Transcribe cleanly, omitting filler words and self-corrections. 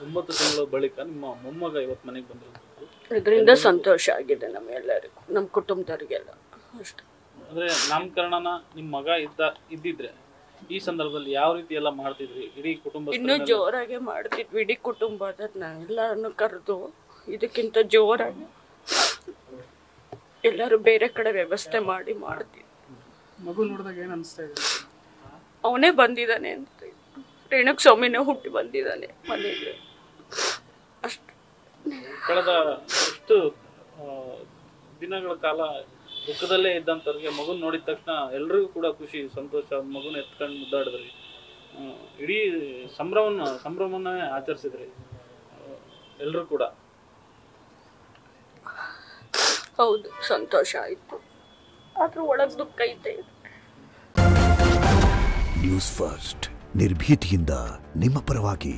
9 ತಿಂಗಳ ಬಳಿಕ ನಿಮ್ಮ ಮೊಮ್ಮಗ ಇವತ್ತು ಮನೆಗೆ ಬಂದಿರೋದು, ಇದರಿಂದ ಸಂತೋಷ ಆಗಿದೆ ನಮ್ಮೆಲ್ಲರಿಗೂ, ನಮ್ಮ ಕುಟುಂಬದವ್ರಿಗೆಲ್ಲ ಅಷ್ಟೇ. ಅಂದರೆ ನಾಮಕರಣನ ನಿಮ್ಮ ಮಗ ಇದ್ದಿದ್ರೆ ಈ ಸಂದರ್ಭದಲ್ಲಿ ಯಾವ ರೀತಿ ಎಲ್ಲ ಮಾಡ್ತಿದ್ರಿ? ಇಡೀ ಕುಟುಂಬ ಇನ್ನೂ ಜೋರಾಗಿ ಮಾಡ್ತಿದ್ವಿ, ಇಡೀ ಕುಟುಂಬದನ್ನ ಎಲ್ಲರನ್ನು ಕರೆದು ಇದಕ್ಕಿಂತ ಜೋರಾಗಿ ಎಲ್ಲರೂ ಬೇರೆ ಕಡೆ ವ್ಯವಸ್ಥೆ ಮಾಡಿ ಮಾಡ್ತಿದ್ವಿ. ಮಗು ನೋಡಿದಾಗ ಏನು ಅನಿಸ್ತಾ ಇದೆ? ಅವನೇ ಬಂದಿದ್ದಾನೆ ಅಂತ, ರೇಣುಕ ಸ್ವಾಮಿನೇ ಹುಟ್ಟಿ ಬಂದಿದ್ದಾನೆ ಮನೆಗೆ ಅಷ್ಟು. ಕಳೆದ ಎಷ್ಟು ದಿನಗಳ ಕಾಲ ದುಃಖದಲ್ಲೇ ಇದ್ದಂಥವ್ರಿಗೆ ಮಗುನ ನೋಡಿದ ತಕ್ಷಣ ಎಲ್ರಿಗೂ ಕೂಡ ಖುಷಿ, ಸಂತೋಷ, ಮಗುನ ಎತ್ಕೊಂಡು ಮುದ್ದಾಡಿದ್ರಿ, ಇಡೀ ಸಂಭ್ರಮವನ್ನೇ ಆಚರಿಸಿದ್ರಿ ಎಲ್ಲರೂ ಕೂಡ. ಹೌದು, ಸಂತೋಷ ಆಯಿತು, ಆದ್ರೂ ಒಳಗೆ ದುಃಖ ಐತೆ. ನ್ಯೂಸ್ ಫಸ್ಟ್ ನಿರ್ಭೀತಿಯಿಂದ ನಿಮ್ಮ ಪರವಾಗಿ.